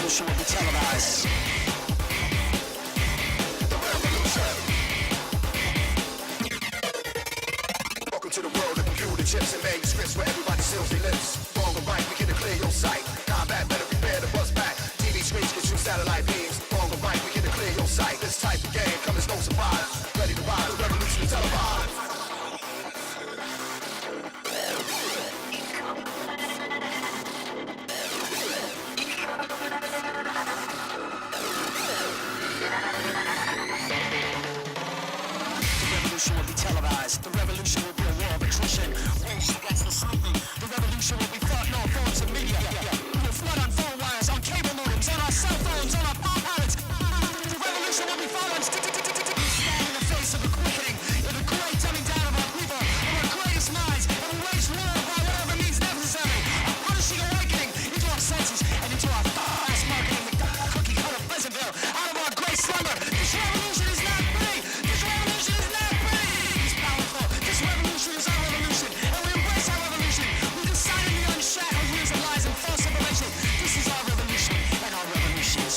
revolution will be televised. Welcome to the world of computer chips and manuscripts where everybody seals their lips. Wrong or right, we get to clear your sight. Combat, better prepare to bust back. TV screens get you satellite beams. Wrong or right, we get to clear your sight. This type of game comes no surprise. Ready to ride, the revolution is televised. Will be televised. The revolution will be a war of attrition. Race against the sleeping. The revolution will be fought in all forms of media. We will flood on phone wires, on cable modems, on our cell phones, on our palm pallets. The revolution will be followed. We stand in the face of the quickening, of the great dumbing down of our people, of our greatest minds, and we wage war by whatever means necessary. A punishing awakening into our senses and into our fast marketing the cookie cutter Pleasantville out of our great slumber. This revolution is not free. This revolution is not free. This revolution is our revolution, and we embrace our revolution. We decidedly unshackle years of lies and false information. This is our revolution, and our revolution is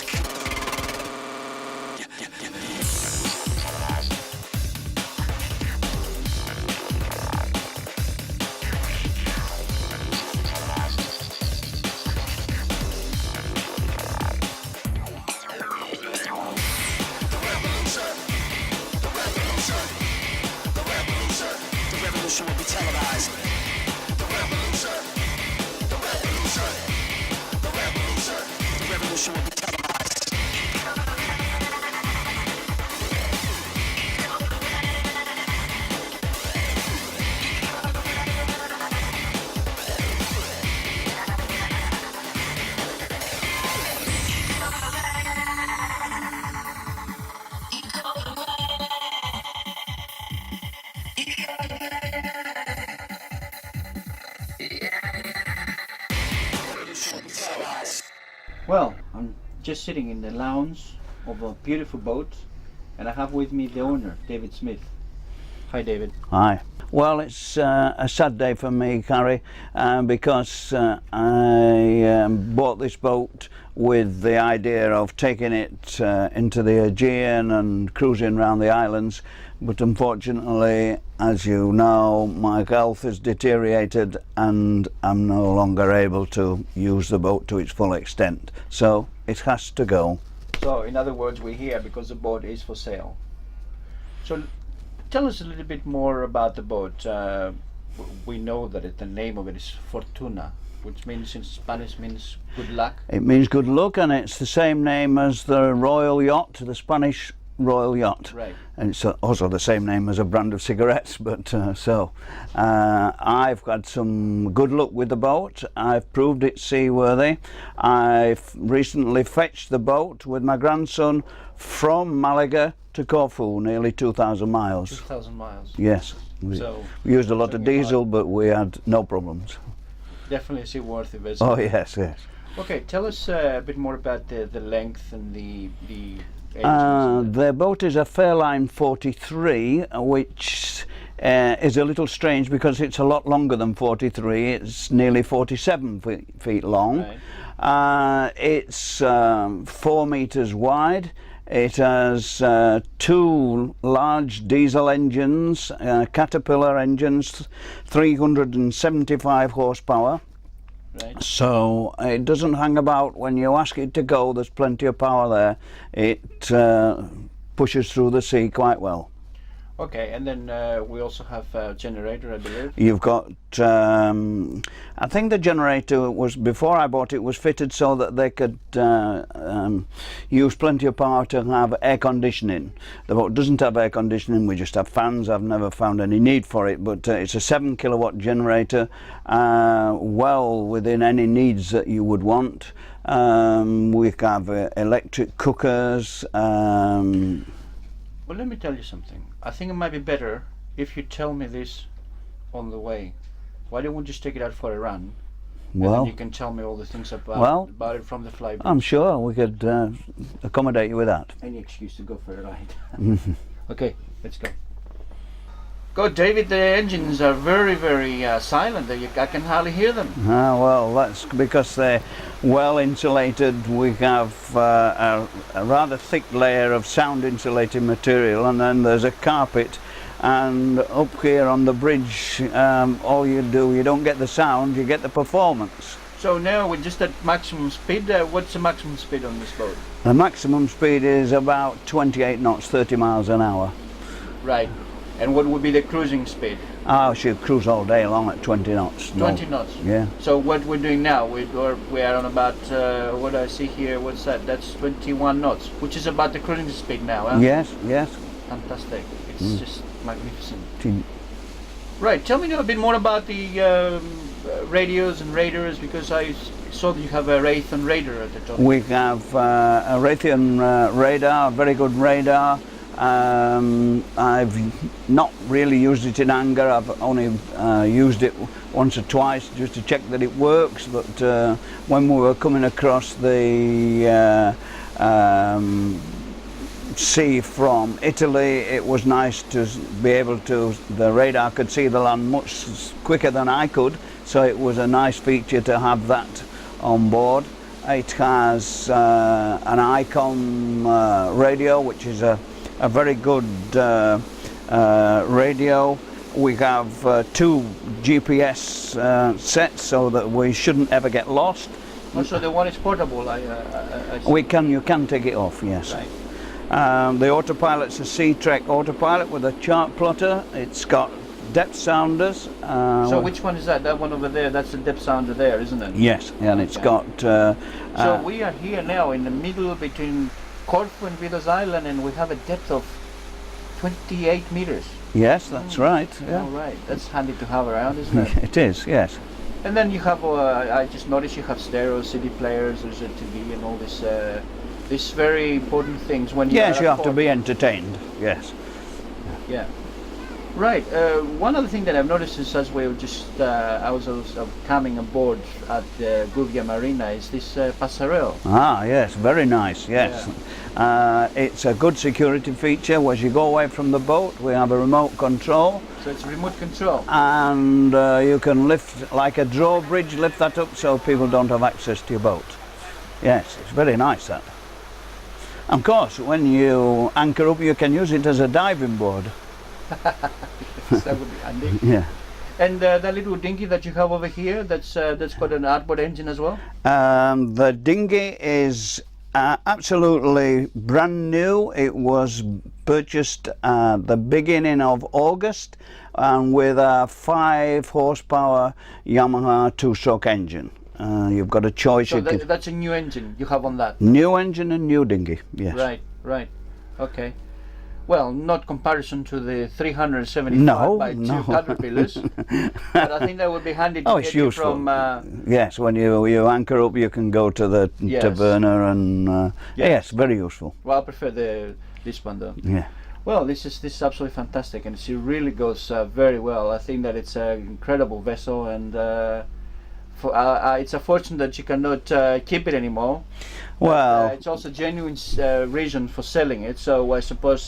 will be televised. The revolution, the revolution, the revolution, the revolution will be televised. Well, I'm just sitting in the lounge of a beautiful boat, and I have with me the owner, David Smith. Hi, David. Hi. Well, it's a sad day for me, Carrie, because I bought this boat with the idea of taking it into the Aegean and cruising around the islands, but unfortunately, as you know, my health has deteriorated and I'm no longer able to use the boat to its full extent, so it has to go. So, in other words, we're here because the boat is for sale. So, tell us a little bit more about the boat. We know that the name of it is Fortuna, which means in Spanish means good luck. It means good luck, and it's the same name as the Royal Yacht, the Spanish Royal Yacht. Right. And it's also the same name as a brand of cigarettes, but I've had some good luck with the boat. I've proved it seaworthy. I've recently fetched the boat with my grandson from Malaga to Corfu, nearly 2,000 miles. 2,000 miles. Yes. We used a lot of diesel, but we had no problems. Definitely a seaworthy vessel. Oh yes, yes. Okay, tell us a bit more about the length and the engines. The boat is a Fairline 43, which is a little strange because it's a lot longer than 43. It's nearly 47 feet long. Right. It's 4 meters wide. It has 2 large diesel engines, Caterpillar engines, 375 horsepower. Right. So it doesn't hang about. When you ask it to go, there's plenty of power there. It pushes through the sea quite well. Okay, and then we also have a generator, I believe. You've got, I think the generator was, before I bought it, was fitted so that they could use plenty of power to have air conditioning. The boat doesn't have air conditioning, we just have fans. I've never found any need for it, but it's a 7 kilowatt generator, well within any needs that you would want. We have electric cookers. Well, let me tell you something. I think it might be better if you tell me this on the way. Why don't we just take it out for a run? Well, and then you can tell me all the things about it from the flyboat. I'm sure we could accommodate you with that. Any excuse to go for a ride. Okay, let's go. God, David, the engines are very, very silent. I can hardly hear them. Well, that's because they're well insulated. We have a rather thick layer of sound insulating material, and then there's a carpet. And up here on the bridge, all you do, you don't get the sound, you get the performance. So now we're just at maximum speed. What's the maximum speed on this boat? The maximum speed is about 28 knots, 30 miles an hour. Right. And what would be the cruising speed? I should cruise all day long at 20 knots. 20 knots? Yeah. So what we're doing now, we are on about, what do I see here, what's that? That's 21 knots, which is about the cruising speed now, huh? Yes, yes. Fantastic. It's just magnificent. Right, tell me a bit more about the radios and radars, because I saw that you have a Raytheon radar at the top. We have a Raytheon radar, a very good radar. I've not really used it in anger. I've only used it once or twice just to check that it works, but when we were coming across the sea from Italy, it was nice to be able to, the radar could see the land much quicker than I could, so it was a nice feature to have that on board. It has an Icon radio, which is a very good radio. We have 2 GPS sets so that we shouldn't ever get lost. Also, the one is portable. You can take it off, yes. Right. The autopilot's a C-Trek autopilot with a chart plotter. It's got depth sounders. So which one is that? That one over there, that's the depth sounder there, isn't it? Yes, and it's got... so we are here now in the middle between Corfu and Vidas Island, and we have a depth of 28 meters. Yes, that's right. Yeah. All right, that's handy to have around, isn't it? It is, yes. And then you have, I just noticed you have stereo, CD players, there's a TV and all this, these very important things when you Yes, you have to be entertained, yes. Yeah. Right, one other thing that I've noticed is as we were just, I was coming aboard at the Guvia Marina is this passerelle. Ah, yes, very nice, yes. Yeah. It's a good security feature. As you go away from the boat, we have a remote control. So it's remote control? And you can lift, like a drawbridge, lift that up so people don't have access to your boat. Yes, it's very nice, that. Of course, when you anchor up, you can use it as a diving board. Yes, that would be handy. Yeah. And that little dinghy that you have over here, that's got an outboard engine as well? The dinghy is absolutely brand new. It was purchased at the beginning of August, and with a 5 horsepower Yamaha 2-stroke engine. You've got a choice. So that's a new engine you have on that? New engine and new dinghy, yes. Right, right. Okay. Well, not comparison to the 375 by 2 caterpillars, but I think that would be handy to get you from... yes, when you anchor up, you can go to the taverna and... yes, very useful. Well, I prefer this one though. Yeah. Well, this is absolutely fantastic, and it really goes very well. I think that it's an incredible vessel, and it's a fortune that you cannot keep it anymore. Well, it's also a genuine reason for selling it, so I suppose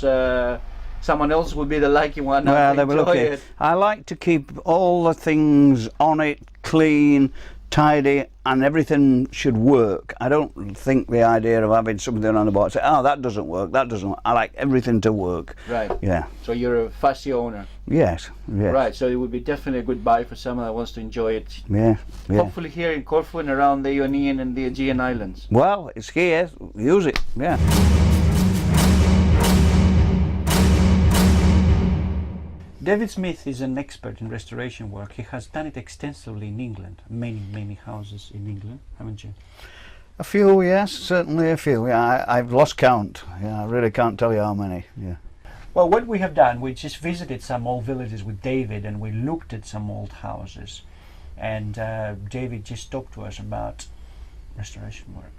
someone else would be the lucky one. Well, they were lucky. I like to keep all the things on it clean, tidy, and everything should work. I don't think the idea of having something on the boat say, oh, that doesn't work, that doesn't work. I like everything to work. Right. Yeah. So you're a fussy owner. Yes. Yes. Right. So it would be definitely a good buy for someone that wants to enjoy it. Yeah. Yeah. Hopefully here in Corfu and around the Ionian and the Aegean Islands. Well, it's here. Use it. Yeah. David Smith is an expert in restoration work. He has done it extensively in England, many houses in England, haven't you? A few, yes, certainly a few. Yeah, I've lost count. Yeah, I really can't tell you how many. Yeah. Well, what we have done, we just visited some old villages with David, and we looked at some old houses, and David just talked to us about restoration work.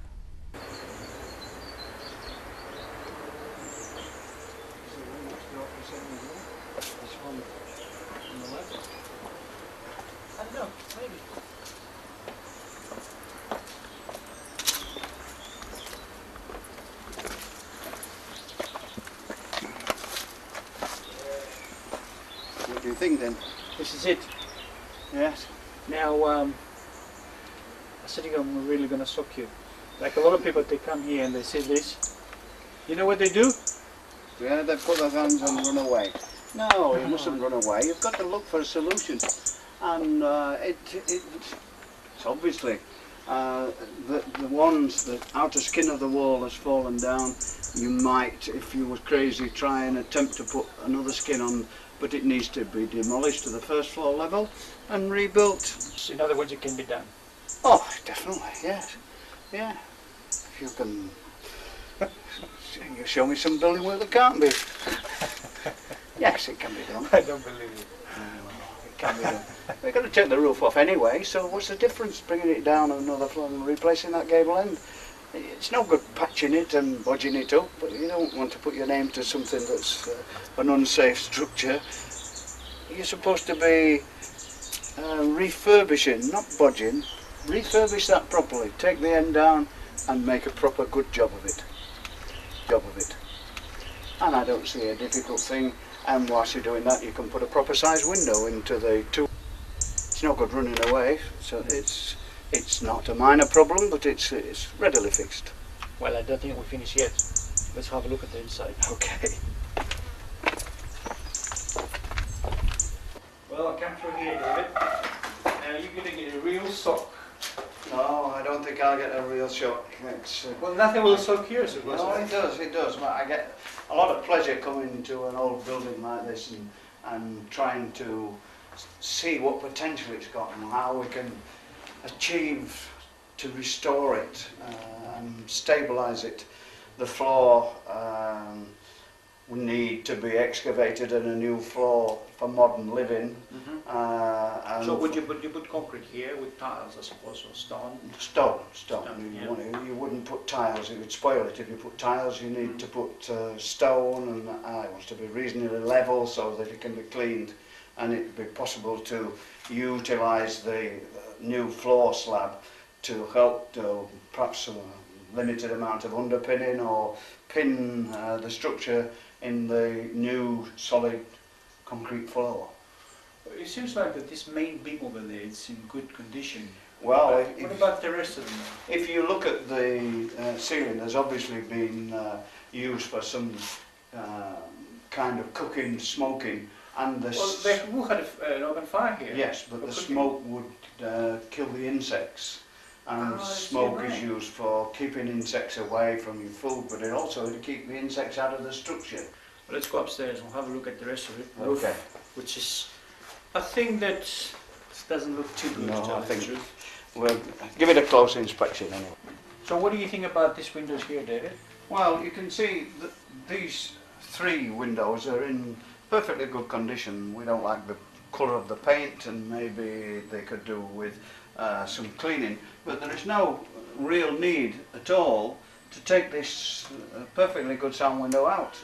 thing then. This is it. Yes. Now, I said I'm really going to shock you. Like a lot of people, they come here and they see this. You know what they do? Yeah, they put their hands and run away. No, you mustn't run away. You've got to look for a solution. And it's obviously the ones, the outer skin of the wall has fallen down. You might, if you were crazy, try and attempt to put another skin on, but it needs to be demolished to the first floor level and rebuilt. In other words, it can be done. Oh, definitely, yes. Yeah. If you can you show me some building where there can't be. Yes, it can be done. I don't believe it. It can be done. We're going to take the roof off anyway, so what's the difference bringing it down another floor and replacing that gable end? It's no good patching it and bodging it up, but you don't want to put your name to something that's an unsafe structure. You're supposed to be refurbishing, not bodging. Refurbish that properly, take the end down and make a proper good job of it. And I don't see a difficult thing, and whilst you're doing that you can put a proper size window into the two. It's no good running away, so it's not a minor problem, but it's readily fixed. Well, I don't think we're finished yet. Let's have a look at the inside. Okay. Well, I'll come through here, David. Now you're going to get a real shock. No, I don't think I'll get a real shock. Well, nothing will shock you, so No, it does. But I get a lot of pleasure coming to an old building like this and trying to see what potential it's got and how we can achieve to restore it and stabilise it. The floor will need to be excavated and a new floor for modern living. And so would you put concrete here with tiles, I suppose, or stone? Stone. Yeah. You wouldn't put tiles, it would spoil it. If you put tiles you need to put stone, and it wants to be reasonably level so that it can be cleaned and it would be possible to utilise the new floor slab to help to perhaps a limited amount of underpinning or pin the structure in the new solid concrete floor. It seems like that this main beam over there is in good condition. Well, what about the rest of them? If you look at the ceiling, there's obviously been used for some kind of cooking, smoking, and the Well, we had an open fire here. yes, but the cooking. smoke would kill the insects, and smoke is used for keeping insects away from your food, but it also to keep the insects out of the structure. Well, let's go upstairs and have a look at the rest of it. Okay. Which is a thing that doesn't look too good. No, to tell I the think truth. we'll give it a close inspection anyway. So what do you think about these windows here, David? Well, you can see that these three windows are in perfectly good condition. We don't like the colour of the paint, and maybe they could do with some cleaning, but there is no real need at all to take this perfectly good sound window out.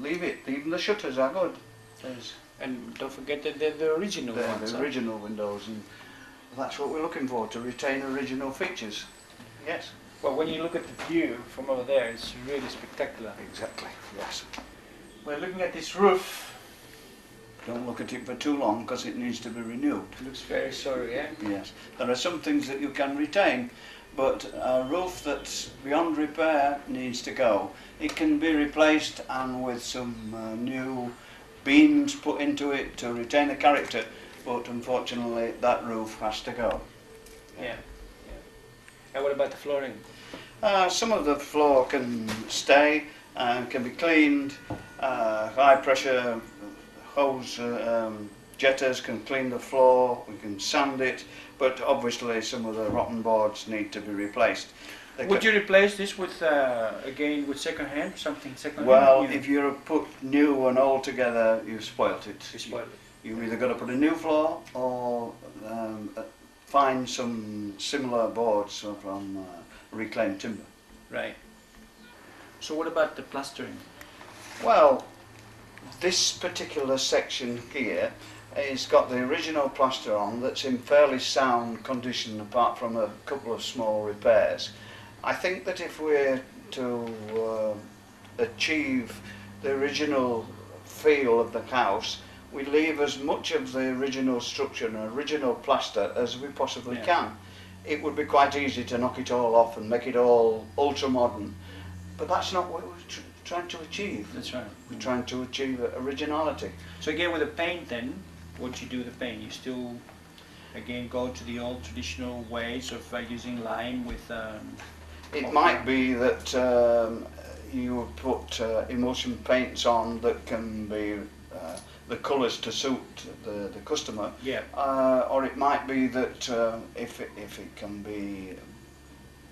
Leave it, even the shutters are good. And don't forget that they're the original ones. The original windows, and that's what we're looking for, to retain original features. Yes. Well, when you look at the view from over there, it's really spectacular. Exactly, yes. We're looking at this roof. Don't look at it for too long because it needs to be renewed. It looks very sorry, eh? Yes. There are some things that you can retain, but a roof that's beyond repair needs to go. It can be replaced and with some new beams put into it to retain the character, but unfortunately that roof has to go. Yeah. And what about the flooring? Some of the floor can stay, can be cleaned. High pressure hose jetters can clean the floor, we can sand it, but obviously some of the rotten boards need to be replaced. Would you replace this with, again, with second hand, something second hand? Well, if you put new and old together, you've spoilt it. You spoiled it. You've either got to put a new floor or find some similar boards from reclaimed timber. Right. So what about the plastering? Well, this particular section here has got the original plaster on that's in fairly sound condition apart from a couple of small repairs. I think that if we're to achieve the original feel of the house, we leave as much of the original structure and original plaster as we possibly can. It would be quite easy to knock it all off and make it all ultra modern, but that's not what we're trying to achieve. That's right. We're trying to achieve originality. So again, with the paint, then, what you do with the paint, you still again go to the old traditional ways of using lime with. It might be that you put emulsion paints on that can be the colours to suit the customer. Yeah. Or it might be that if it can be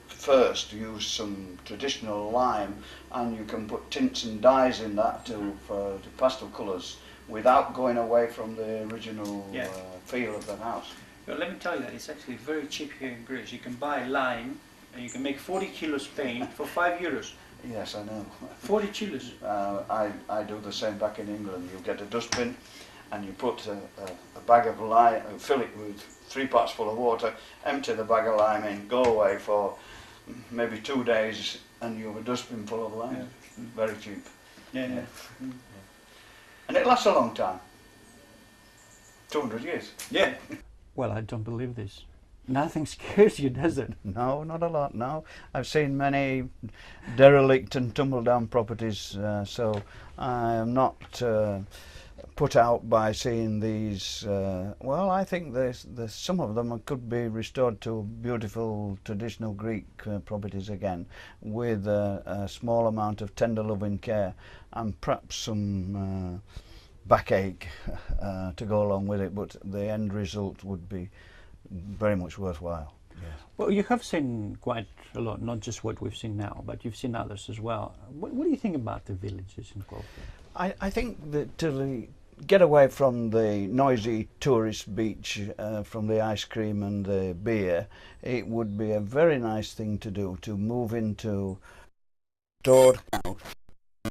first use some traditional lime, and you can put tints and dyes in that for the pastel colours without going away from the original feel of the house. Well, let me tell you that it's actually very cheap here in Greece. You can buy lime and you can make 40 kilos paint for €5. Yes, I know. 40 kilos. I do the same back in England. You get a dustbin and you put a bag of lime, fill it with 3 parts full of water, empty the bag of lime in, go away for maybe 2 days, and you have a dustbin full of lime. Yeah. Very cheap. Yeah. And it lasts a long time. 200 years. Yeah. Well, I don't believe this. Nothing scares you, does it? No, not a lot, no. I've seen many derelict and tumble down properties, so I am not put out by seeing these. Well, I think there's some of them could be restored to beautiful traditional Greek properties again, with a small amount of tender loving care and perhaps some backache to go along with it, but the end result would be very much worthwhile. Yes. Well, you have seen quite a lot, not just what we've seen now, but you've seen others as well. What do you think about the villages in Corfu? I think that to get away from the noisy tourist beach, from the ice cream and the beer, it would be a very nice thing to do, to move into stored house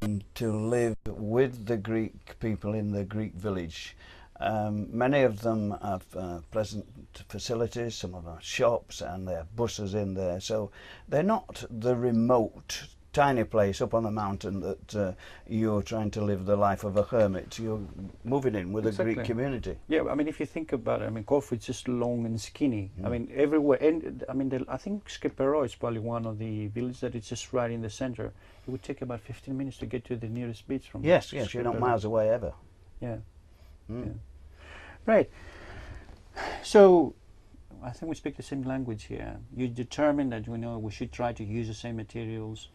and to live with the Greek people in the Greek village. Many of them have pleasant facilities, some of them have shops, and they have buses in there, so they're not the remote tiny place up on a mountain that you're trying to live the life of a hermit. You're moving in with a Greek community. Yeah, I mean, if you think about it, I mean, Corfu is just long and skinny. I mean, everywhere. And I mean, I think Skepero is probably one of the villages that is just right in the center. It would take about 15 minutes to get to the nearest beach from. Yes, you're not miles away ever. Yeah. Yeah. Right. So, I think we speak the same language here. You determined that we should try to use the same materials.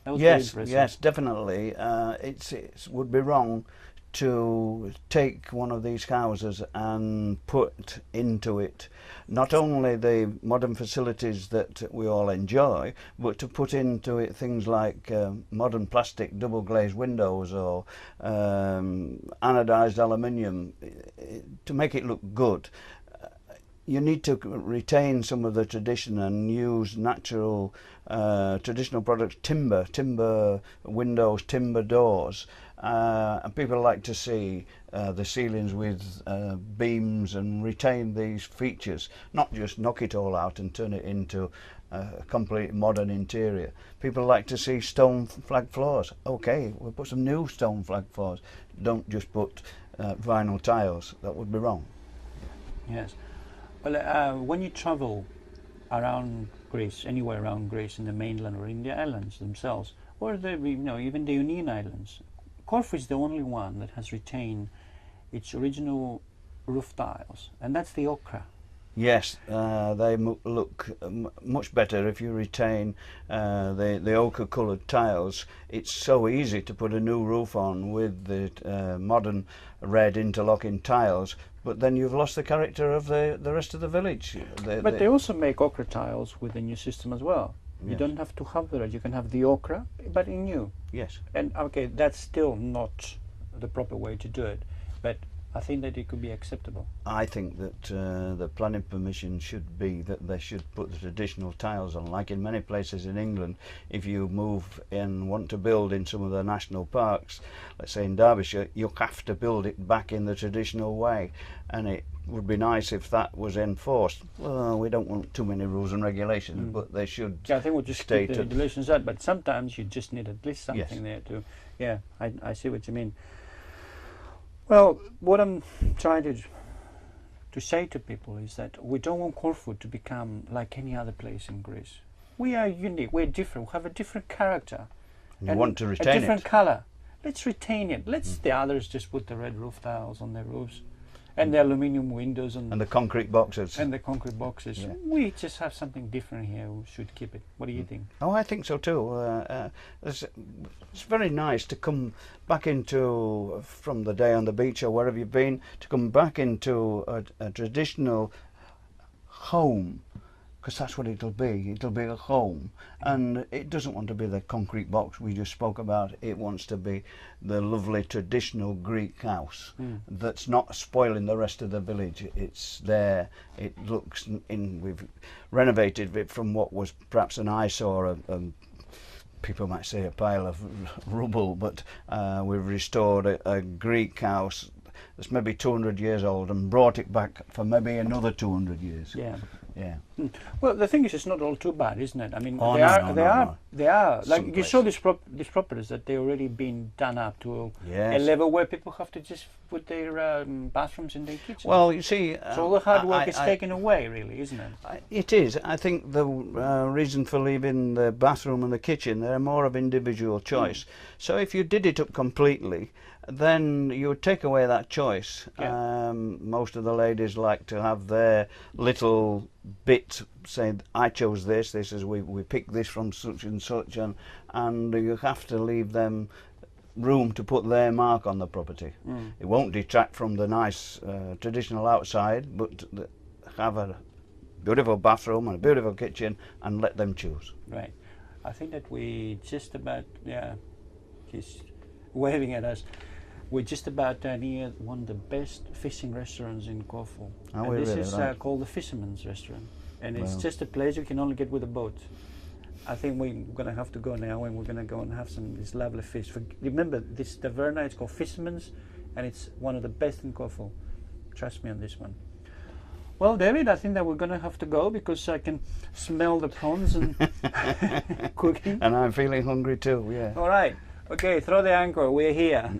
That was very impressive. Yes, definitely. It would be wrong to take one of these houses and put into it not only the modern facilities that we all enjoy, but to put into it things like modern plastic double glazed windows or anodized aluminium to make it look good. You need to retain some of the tradition and use natural traditional products, timber windows, timber doors, and people like to see the ceilings with beams and retain these features, not just knock it all out and turn it into a complete modern interior. People like to see stone flag floors. Okay, we'll put some new stone flag floors. Don't just put vinyl tiles. That would be wrong. Yes. Well, when you travel around Greece, anywhere around Greece, in the mainland or in the islands themselves, or even the Ionian Islands, Corfu is the only one that has retained its original roof tiles, and that's the ochre. Yes, they look much better if you retain the ochre-coloured tiles. It's so easy to put a new roof on with the modern red interlocking tiles, but then you've lost the character of the rest of the village. But they also make ochre tiles with the new system as well. You Yes. don't have to have the red, you can have the ochre, but in new. Yes. And okay, that's still not the proper way to do it, but I think that it could be acceptable. I think that the planning permission should be that they should put the traditional tiles on, like in many places in England. If you move and want to build in some of the national parks, let's say in Derbyshire, you have to build it back in the traditional way, and it would be nice if that was enforced. Well, we don't want too many rules and regulations, but they should. Yeah, I think we'll just keep the regulations out, but sometimes you just need at least something Yes. there to. Yeah, I see what you mean. Well, what I'm trying to say to people is that we don't want Corfu to become like any other place in Greece. We are unique, we're different, we have a different character. You want to a retain different it. colour. Let's retain it. Let's the others just put the red roof tiles on their roofs and the aluminium windows And the concrete boxes. and the concrete boxes. Yeah. We just have something different here. We should keep it. What do you think? Oh, I think so too. It's very nice to come back into, from the day on the beach or wherever you've been, to come back into a traditional home, because that's what it'll be. It'll be a home, and it doesn't want to be the concrete box we just spoke about. It wants to be the lovely traditional Greek house that's not spoiling the rest of the village. It's there. It looks we've renovated it from what was perhaps an eyesore, people might say a pile of rubble, but we've restored a Greek house that's maybe 200 years old and brought it back for maybe another 200 years. Yeah. Yeah. Well, the thing is, it's not all too bad, isn't it? I mean, Oh, they no, are. no, They no, are. no. They are. Like you Someplace. saw these properties that they already been done up to a Yes. level where people have to just put their bathrooms in their kitchen. Well, you see, so all the hard work is taken away, really, isn't it? It is. I think the reason for leaving the bathroom and the kitchen, they're more of individual choice. So if you did it up completely, then you would take away that choice. Yeah. Most of the ladies like to have their little bit, say, I chose this is we picked this from such and such, and you have to leave them room to put their mark on the property. It won't detract from the nice traditional outside, but have a beautiful bathroom and a beautiful kitchen and let them choose. Right. I think that we just about, he's waving at us. We're just about near one of the best fishing restaurants in Corfu. Are And we this really? is Right. called the Fisherman's Restaurant. And it's Wow. just a place you can only get with a boat. I think we're going to have to go now, and we're going to go and have some this lovely fish. Remember, this taverna, it's called Fisherman's, and it's one of the best in Corfu. Trust me on this one. Well, David, I think that we're going to have to go because I can smell the prawns and cooking. And I'm feeling hungry too, yeah. All right. Okay, throw the anchor. We're here.